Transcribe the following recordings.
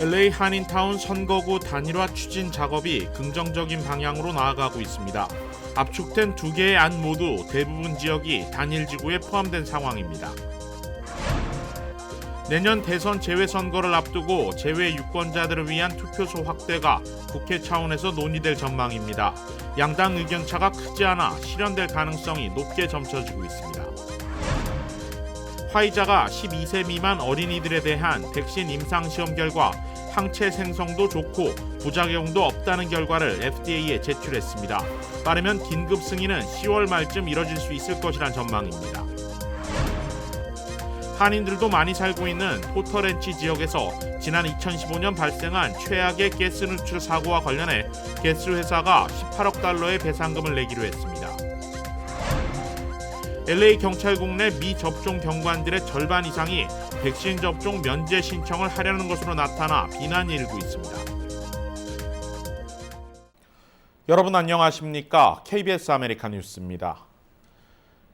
LA 한인타운 선거구 단일화 추진 작업이 긍정적인 방향으로 나아가고 있습니다. 압축된 두 개의 안 모두 대부분 지역이 단일 지구에 포함된 상황입니다. 내년 대선 재외선거를 앞두고 재외 유권자들을 위한 투표소 확대가 국회 차원에서 논의될 전망입니다. 양당 의견차가 크지 않아 실현될 가능성이 높게 점쳐지고 있습니다. 화이자가 12세 미만 어린이들에 대한 백신 임상시험 결과 항체 생성도 좋고 부작용도 없다는 결과를 FDA에 제출했습니다. 빠르면 긴급 승인은 10월 말쯤 이뤄질 수 있을 것이란 전망입니다. 한인들도 많이 살고 있는 포터렌치 지역에서 지난 2015년 발생한 최악의 가스 누출 사고와 관련해 가스 회사가 18억 달러의 배상금을 내기로 했습니다. LA 경찰국 내 미접종 경관들의 절반 이상이 백신 접종 면제 신청을 하려는 것으로 나타나 비난이 일고 있습니다. 여러분 안녕하십니까? KBS 아메리카 뉴스입니다.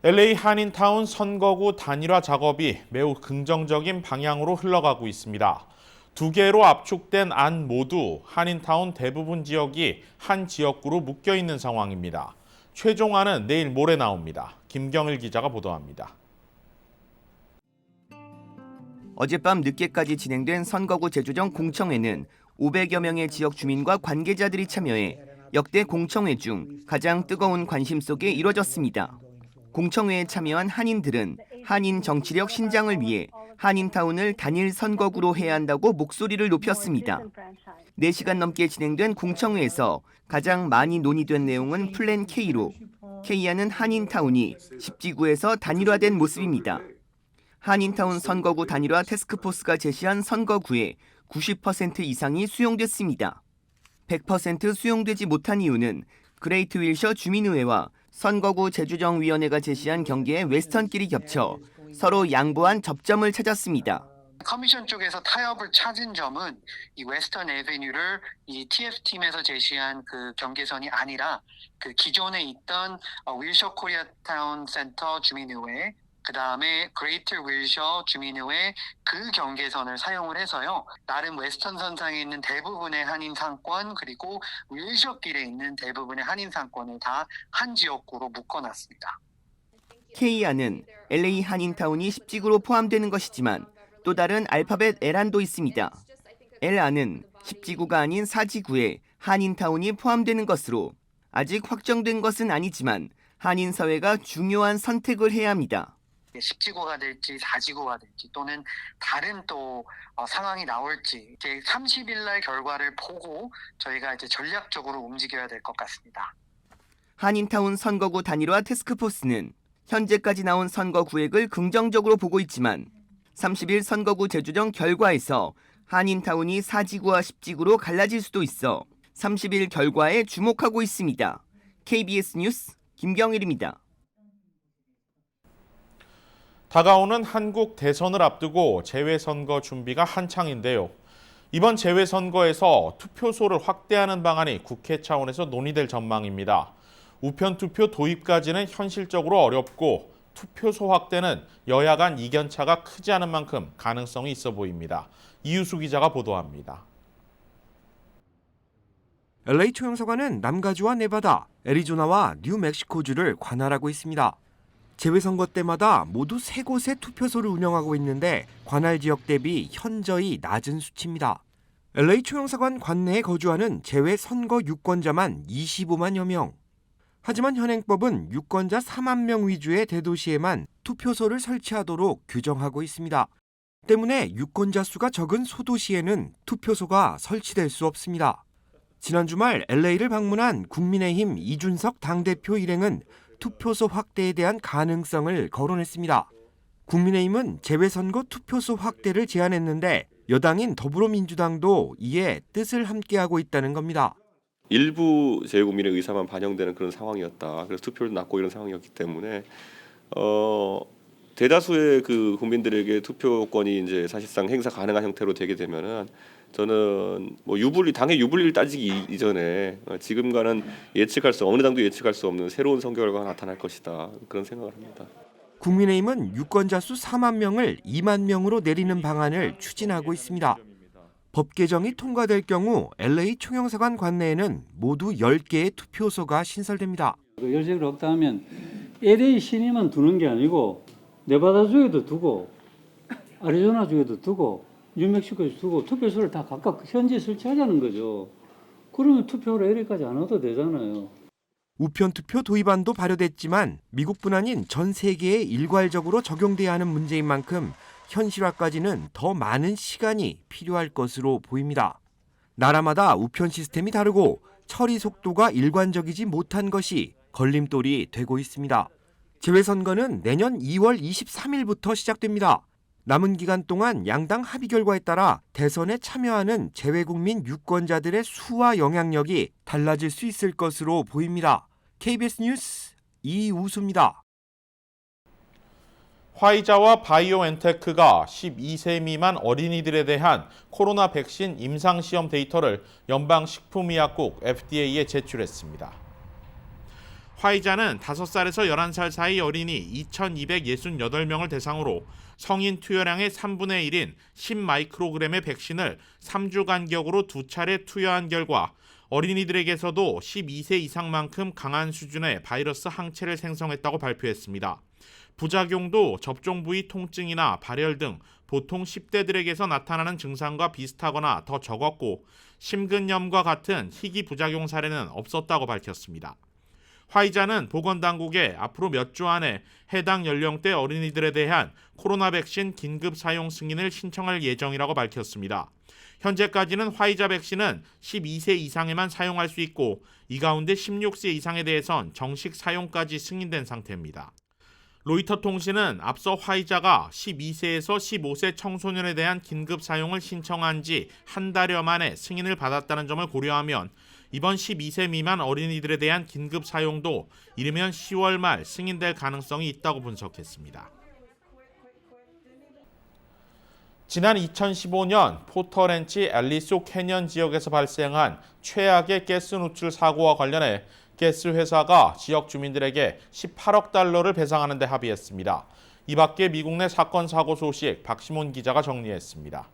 LA 한인타운 선거구 단일화 작업이 매우 긍정적인 방향으로 흘러가고 있습니다. 두 개로 압축된 안 모두 한인타운 대부분 지역이 한 지역구로 묶여 있는 상황입니다. 최종안은 내일 모레 나옵니다. 김경일 기자가 보도합니다. 어젯밤 늦게까지 진행된 선거구 재조정 공청회는 500여 명의 지역 주민과 관계자들이 참여해 역대 공청회 중 가장 뜨거운 관심 속에 이뤄졌습니다. 공청회에 참여한 한인들은 한인 정치력 신장을 위해 한인타운을 단일 선거구로 해야 한다고 목소리를 높였습니다. 4시간 넘게 진행된 공청회에서 가장 많이 논의된 내용은 플랜 K로 K안은 한인타운이 10지구에서 단일화된 모습입니다. 한인타운 선거구 단일화 태스크포스가 제시한 선거구의 90% 이상이 수용됐습니다. 100% 수용되지 못한 이유는 그레이트 윌셔 주민의회와 선거구 재조정위원회가 제시한 경계의 웨스턴길이 겹쳐 서로 양보한 접점을 찾았습니다. 커미션 쪽에서 타협을 찾은 점은 이 웨스턴 애베뉴를 이 TF팀에서 제시한 그 경계선이 아니라 그 기존에 있던 윌셔 코리아타운 센터 주민의회, 그 다음에 그레이트 윌셔 주민의회 그 경계선을 사용을 해서요. 나름 웨스턴 선상에 있는 대부분의 한인 상권 그리고 윌셔길에 있는 대부분의 한인 상권을 다 한 지역구로 묶어놨습니다. K안은 LA 한인타운이 10지구로 포함되는 것이지만 또 다른 알파벳 L안도 있습니다. L안은 10지구가 아닌 4지구에 한인타운이 포함되는 것으로 아직 확정된 것은 아니지만 한인 사회가 중요한 선택을 해야 합니다. 10지구가 될지 4지구가 될지 또는 다른 또 상황이 나올지 이제 30일 날 결과를 보고 저희가 이제 전략적으로 움직여야 될 것 같습니다. 한인타운 선거구 단일화 태스크포스는 현재까지 나온 선거 구획을 긍정적으로 보고 있지만 30일 선거구 재조정 결과에서 한인타운이 4지구와 10지구로 갈라질 수도 있어 30일 결과에 주목하고 있습니다. KBS 뉴스 김경일입니다. 다가오는 한국 대선을 앞두고 재외선거 준비가 한창인데요. 이번 재외선거에서 투표소를 확대하는 방안이 국회 차원에서 논의될 전망입니다. 우편투표 도입까지는 현실적으로 어렵고 투표소 확대는 여야 간 이견차가 크지 않은 만큼 가능성이 있어 보입니다. 이유수 기자가 보도합니다. LA 초영사관은 남가주와 네바다, 애리조나와 뉴멕시코주를 관할하고 있습니다. 재외선거 때마다 모두 3곳의 투표소를 운영하고 있는데 관할 지역 대비 현저히 낮은 수치입니다. LA 초영사관 관내에 거주하는 재외선거 유권자만 25만여 명. 하지만 현행법은 유권자 4만 명 위주의 대도시에만 투표소를 설치하도록 규정하고 있습니다. 때문에 유권자 수가 적은 소도시에는 투표소가 설치될 수 없습니다. 지난 주말 LA를 방문한 국민의힘 이준석 당대표 일행은 투표소 확대에 대한 가능성을 거론했습니다. 국민의힘은 재외선거 투표소 확대를 제안했는데 여당인 더불어민주당도 이에 뜻을 함께하고 있다는 겁니다. 일부 재외국민의 의사만 반영되는 그런 상황이었다. 그래서 투표율도 낮고 이런 상황이었기 때문에 대다수의 그 국민들에게 투표권이 이제 사실상 행사 가능한 형태로 되게 되면은 저는 뭐 당의 유불리를 따지기 이전에 지금과는 어느 당도 예측할 수 없는 새로운 선거 결과가 나타날 것이다. 그런 생각을 합니다. 국민의힘은 유권자 수 4만 명을 2만 명으로 내리는 방안을 추진하고 있습니다. 법 개정이 통과될 경우 LA 총영사관 관내에는 모두 10개의 투표소가 신설됩니다. 열색을 없다 하면 LA 시내만 두는 게 아니고 네바다주에도 두고 애리조나주에도 두고 뉴멕시코에도 두고 투표소를 다 각각 현지에 설치하자는 거죠. 그러면 투표를 LA까지 안 와도 되잖아요. 우편 투표 도입안도 발효됐지만 미국뿐 아닌 전 세계에 일괄적으로 적용돼야 하는 문제인 만큼 현실화까지는 더 많은 시간이 필요할 것으로 보입니다. 나라마다 우편 시스템이 다르고 처리 속도가 일관적이지 못한 것이 걸림돌이 되고 있습니다. 재외선거는 내년 2월 23일부터 시작됩니다. 남은 기간 동안 양당 합의 결과에 따라 대선에 참여하는 재외국민 유권자들의 수와 영향력이 달라질 수 있을 것으로 보입니다. KBS 뉴스 이우수입니다. 화이자와 바이오엔테크가 12세 미만 어린이들에 대한 코로나 백신 임상시험 데이터를 연방식품의약국 FDA에 제출했습니다. 화이자는 5살에서 11살 사이 어린이 2,268명을 대상으로 성인 투여량의 3분의 1인 10마이크로그램의 백신을 3주 간격으로 2차례 투여한 결과 어린이들에게서도 12세 이상만큼 강한 수준의 바이러스 항체를 생성했다고 발표했습니다. 부작용도 접종 부위 통증이나 발열 등 보통 10대들에게서 나타나는 증상과 비슷하거나 더 적었고 심근염과 같은 희귀 부작용 사례는 없었다고 밝혔습니다. 화이자는 보건당국에 앞으로 몇 주 안에 해당 연령대 어린이들에 대한 코로나 백신 긴급 사용 승인을 신청할 예정이라고 밝혔습니다. 현재까지는 화이자 백신은 12세 이상에만 사용할 수 있고 이 가운데 16세 이상에 대해선 정식 사용까지 승인된 상태입니다. 로이터 통신은 앞서 화이자가 12세에서 15세 청소년에 대한 긴급 사용을 신청한 지 한 달여 만에 승인을 받았다는 점을 고려하면 이번 12세 미만 어린이들에 대한 긴급 사용도 이르면 10월 말 승인될 가능성이 있다고 분석했습니다. 지난 2015년 포터렌치 앨리소 캐년 지역에서 발생한 최악의 가스 누출 사고와 관련해 가스 회사가 지역 주민들에게 18억 달러를 배상하는 데 합의했습니다. 이 밖에 미국 내 사건 사고 소식 박시몬 기자가 정리했습니다.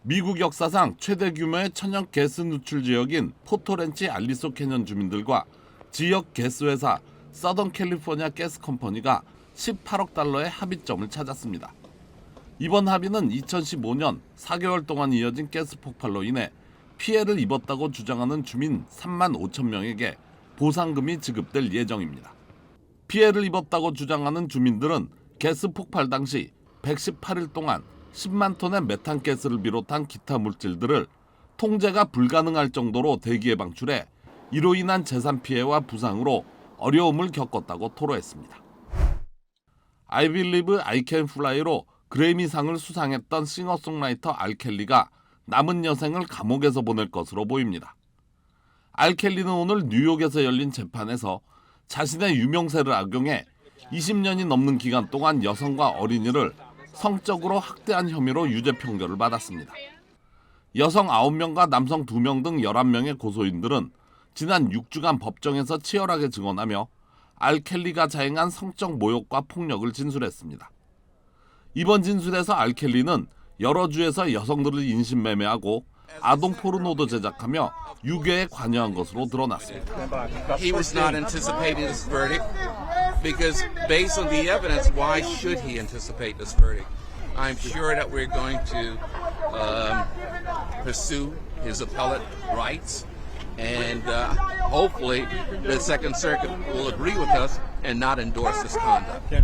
미국 역사상 최대 규모의 천연 가스 누출 지역인 포터렌치 앨리소 캐년 주민들과 지역 가스 회사 서던 캘리포니아 가스 컴퍼니가 18억 달러의 합의점을 찾았습니다. 이번 합의는 2015년 4개월 동안 이어진 가스 폭발로 인해 피해를 입었다고 주장하는 주민 3만 5천 명에게 보상금이 지급될 예정입니다. 피해를 입었다고 주장하는 주민들은 가스 폭발 당시 118일 동안 10만 톤의 메탄가스를 비롯한 기타 물질들을 통제가 불가능할 정도로 대기에 방출해 이로 인한 재산 피해와 부상으로 어려움을 겪었다고 토로했습니다. I Believe I Can Fly로 그래미상을 수상했던 싱어송라이터 알켈리가 남은 여생을 감옥에서 보낼 것으로 보입니다. 알켈리는 오늘 뉴욕에서 열린 재판에서 자신의 유명세를 악용해 20년이 넘는 기간 동안 여성과 어린이를 성적으로 학대한 혐의로 유죄 판결을 받았습니다. 여성 9명과 남성 2명 등 11명의 고소인들은 지난 6주간 법정에서 치열하게 증언하며 알켈리가 자행한 성적 모욕과 폭력을 진술했습니다. 이번 진술에서 알켈리는 여러 주에서 여성들을 인신매매하고 아동 포르노도 제작하며 유괴에 관여한 것으로 드러났습니다. He was not anticipating this verdict because based on the evidence, why should he anticipate this verdict? I'm sure that we're going to pursue his appellate rights and hopefully the Second Circuit will agree with us and not endorse this conduct.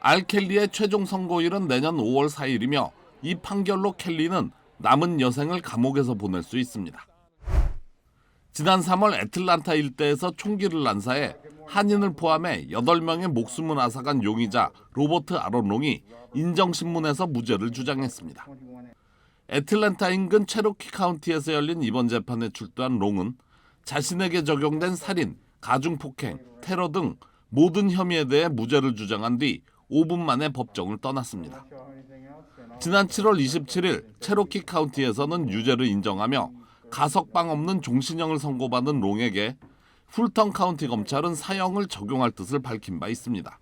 알켈리의 최종 선고일은 내년 5월 4일이며 이 판결로 켈리는 남은 여생을 감옥에서 보낼 수 있습니다. 지난 3월 애틀란타 일대에서 총기를 난사해 한인을 포함해 8명의 목숨을 앗아간 용의자 로버트 아론롱이 인정신문에서 무죄를 주장했습니다. 애틀란타 인근 체로키 카운티에서 열린 이번 재판에 출두한 롱은 자신에게 적용된 살인, 가중폭행, 테러 등 모든 혐의에 대해 무죄를 주장한 뒤 5분 만에 법정을 떠났습니다. 지난 7월 27일 체로키 카운티에서는 유죄를 인정하며 가석방 없는 종신형을 선고받은 롱에게 풀턴 카운티 검찰은 사형을 적용할 뜻을 밝힌 바 있습니다.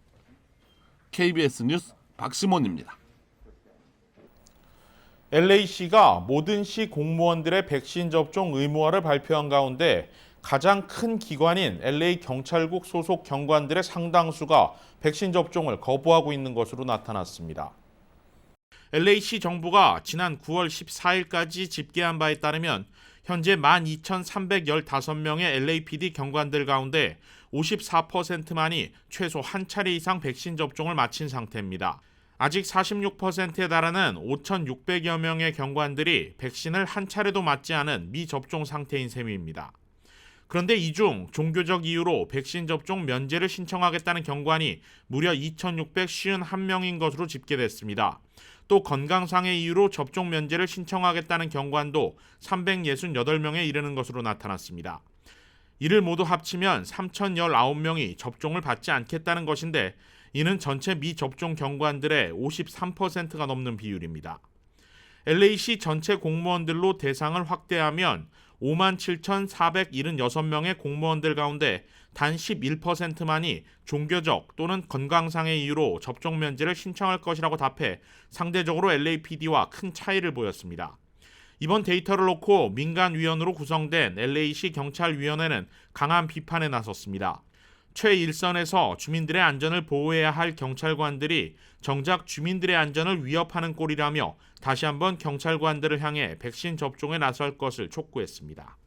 KBS 뉴스 박시몬입니다. LA시가 모든 시 공무원들의 백신 접종 의무화를 발표한 가운데 가장 큰 기관인 LA 경찰국 소속 경관들의 상당수가 백신 접종을 거부하고 있는 것으로 나타났습니다. LA시 정부가 지난 9월 14일까지 집계한 바에 따르면 현재 12,315명의 LAPD 경관들 가운데 54%만이 최소 한 차례 이상 백신 접종을 마친 상태입니다. 아직 46%에 달하는 5,600여 명의 경관들이 백신을 한 차례도 맞지 않은 미접종 상태인 셈입니다. 그런데 이 중 종교적 이유로 백신 접종 면제를 신청하겠다는 경관이 무려 2,651명인 것으로 집계됐습니다. 또 건강상의 이유로 접종 면제를 신청하겠다는 경관도 368명에 이르는 것으로 나타났습니다. 이를 모두 합치면 3,019명이 접종을 받지 않겠다는 것인데 이는 전체 미접종 경관들의 53%가 넘는 비율입니다. LA시 전체 공무원들로 대상을 확대하면 57,476명의 공무원들 가운데 단 11%만이 종교적 또는 건강상의 이유로 접종 면제를 신청할 것이라고 답해 상대적으로 LAPD와 큰 차이를 보였습니다. 이번 데이터를 놓고 민간위원으로 구성된 LA시 경찰위원회는 강한 비판에 나섰습니다. 최일선에서 주민들의 안전을 보호해야 할 경찰관들이 정작 주민들의 안전을 위협하는 꼴이라며 다시 한번 경찰관들을 향해 백신 접종에 나설 것을 촉구했습니다.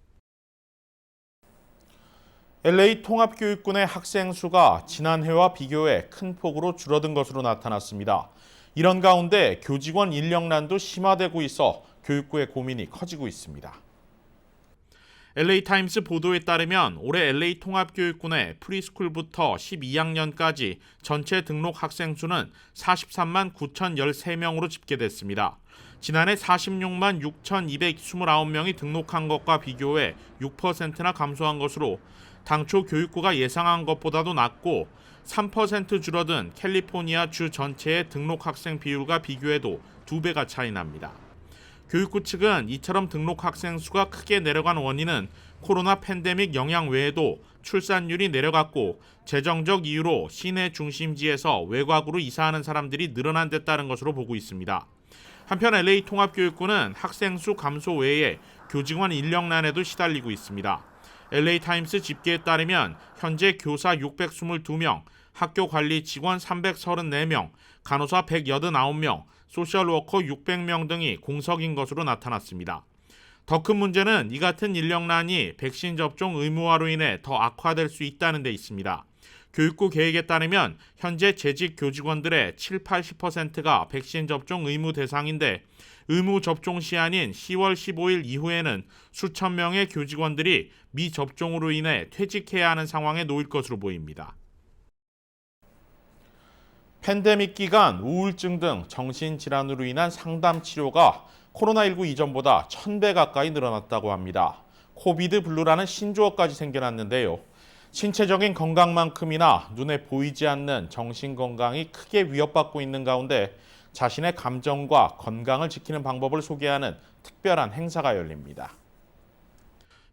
LA 통합교육군의 학생 수가 지난해와 비교해 큰 폭으로 줄어든 것으로 나타났습니다. 이런 가운데 교직원 인력난도 심화되고 있어 교육부의 고민이 커지고 있습니다. LA타임스 보도에 따르면 올해 LA 통합교육군의 프리스쿨부터 12학년까지 전체 등록 학생 수는 43만 9,013명으로 집계됐습니다. 지난해 46만 6,229명이 등록한 것과 비교해 6%나 감소한 것으로 당초 교육부가 예상한 것보다도 낮고 3% 줄어든 캘리포니아 주 전체의 등록 학생 비율과 비교해도 2배가 차이 납니다. 교육부 측은 이처럼 등록 학생 수가 크게 내려간 원인은 코로나 팬데믹 영향 외에도 출산율이 내려갔고 재정적 이유로 시내 중심지에서 외곽으로 이사하는 사람들이 늘어난 데 따른 것으로 보고 있습니다. 한편 LA 통합교육군은 학생 수 감소 외에 교직원 인력난에도 시달리고 있습니다. LA타임스 집계에 따르면 현재 교사 622명, 학교 관리 직원 334명, 간호사 189명, 소셜워커 600명 등이 공석인 것으로 나타났습니다. 더 큰 문제는 이 같은 인력난이 백신 접종 의무화로 인해 더 악화될 수 있다는 데 있습니다. 교육부 계획에 따르면 현재 재직 교직원들의 70-80%가 백신 접종 의무 대상인데 의무 접종 시한인 10월 15일 이후에는 수천 명의 교직원들이 미접종으로 인해 퇴직해야 하는 상황에 놓일 것으로 보입니다. 팬데믹 기간 우울증 등 정신질환으로 인한 상담 치료가 코로나19 이전보다 1,000배 가까이 늘어났다고 합니다. 코비드 블루라는 신조어까지 생겨났는데요. 신체적인 건강만큼이나 눈에 보이지 않는 정신 건강이 크게 위협받고 있는 가운데 자신의 감정과 건강을 지키는 방법을 소개하는 특별한 행사가 열립니다.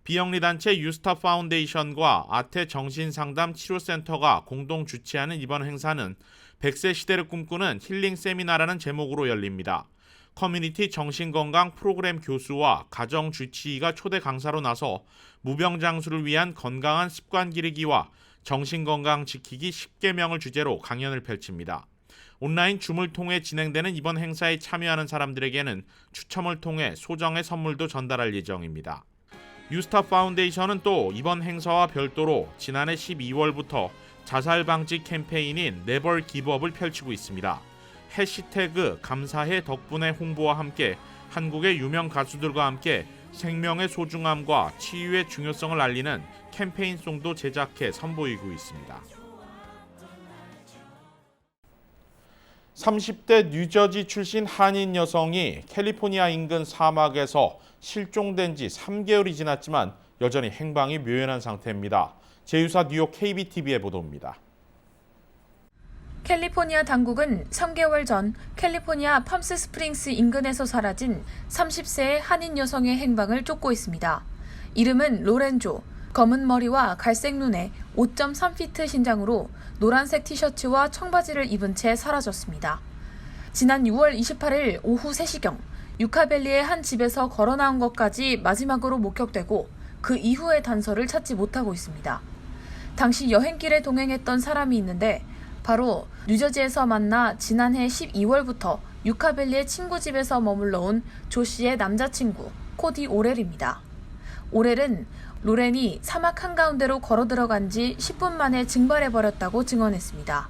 비영리 단체 유스타 파운데이션과 아태 정신상담 치료센터가 공동 주최하는 이번 행사는 100세 시대를 꿈꾸는 힐링 세미나라는 제목으로 열립니다. 커뮤니티 정신건강 프로그램 교수와 가정 주치의가 초대 강사로 나서 무병장수를 위한 건강한 습관 기르기와 정신건강 지키기 10계명을 주제로 강연을 펼칩니다. 온라인 줌을 통해 진행되는 이번 행사에 참여하는 사람들에게는 추첨을 통해 소정의 선물도 전달할 예정입니다. 유스타 파운데이션은 또 이번 행사와 별도로 지난해 12월부터 자살 방지 캠페인인 Never Give Up을 펼치고 있습니다. 해시태그 감사해 덕분에 홍보와 함께 한국의 유명 가수들과 함께 생명의 소중함과 치유의 중요성을 알리는 캠페인송도 제작해 선보이고 있습니다. 30대 뉴저지 출신 한인 여성이 캘리포니아 인근 사막에서 실종된 지 3개월이 지났지만 여전히 행방이 묘연한 상태입니다. 제휴사 뉴욕 KBTV의 보도입니다. 캘리포니아 당국은 3개월 전 캘리포니아 팜스 스프링스 인근에서 사라진 30세의 한인 여성의 행방을 쫓고 있습니다. 이름은 로렌조, 검은 머리와 갈색 눈에 5.3피트 신장으로 노란색 티셔츠와 청바지를 입은 채 사라졌습니다. 지난 6월 28일 오후 3시경 유카밸리의 한 집에서 걸어 나온 것까지 마지막으로 목격되고 그 이후의 단서를 찾지 못하고 있습니다. 당시 여행길에 동행했던 사람이 있는데 바로 뉴저지에서 만나 지난해 12월부터 유카밸리의 친구 집에서 머물러 온 조 씨의 남자친구 코디 오렐입니다. 오렐은 로렌이 사막 한가운데로 걸어 들어간 지 10분 만에 증발해버렸다고 증언했습니다.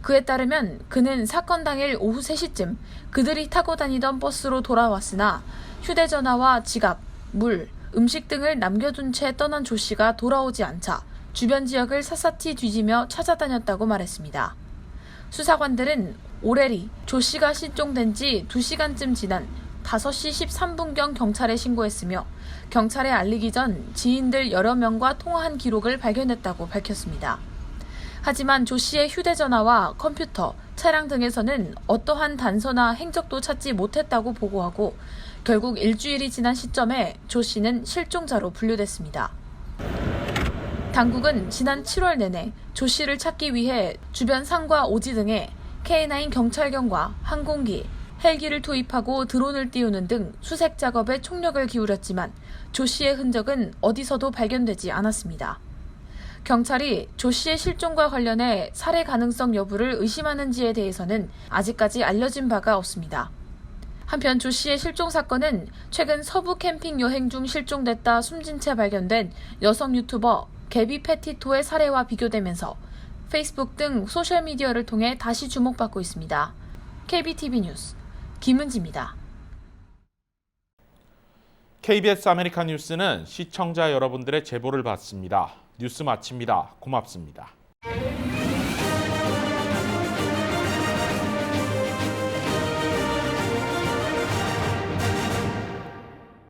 그에 따르면 그는 사건 당일 오후 3시쯤 그들이 타고 다니던 버스로 돌아왔으나 휴대전화와 지갑, 물, 음식 등을 남겨둔 채 떠난 조 씨가 돌아오지 않자 주변 지역을 샅샅이 뒤지며 찾아다녔다고 말했습니다. 수사관들은 오렐이 조 씨가 실종된 지 2시간쯤 지난 5시 13분경 경찰에 신고했으며 경찰에 알리기 전 지인들 여러 명과 통화한 기록을 발견했다고 밝혔습니다. 하지만 조 씨의 휴대전화와 컴퓨터, 차량 등에서는 어떠한 단서나 행적도 찾지 못했다고 보고하고 결국 일주일이 지난 시점에 조 씨는 실종자로 분류됐습니다. 당국은 지난 7월 내내 조 씨를 찾기 위해 주변 산과 오지 등에 K9 경찰견과 항공기, 헬기를 투입하고 드론을 띄우는 등 수색 작업에 총력을 기울였지만 조 씨의 흔적은 어디서도 발견되지 않았습니다. 경찰이 조 씨의 실종과 관련해 살해 가능성 여부를 의심하는지에 대해서는 아직까지 알려진 바가 없습니다. 한편 조 씨의 실종 사건은 최근 서부 캠핑 여행 중 실종됐다 숨진 채 발견된 여성 유튜버 개비 페티토의 사례와 비교되면서 페이스북 등 소셜미디어를 통해 다시 주목받고 있습니다. KBTV 뉴스 김은지입니다. KBS 아메리칸 뉴스는 시청자 여러분들의 제보를 받습니다. 뉴스 마칩니다. 고맙습니다.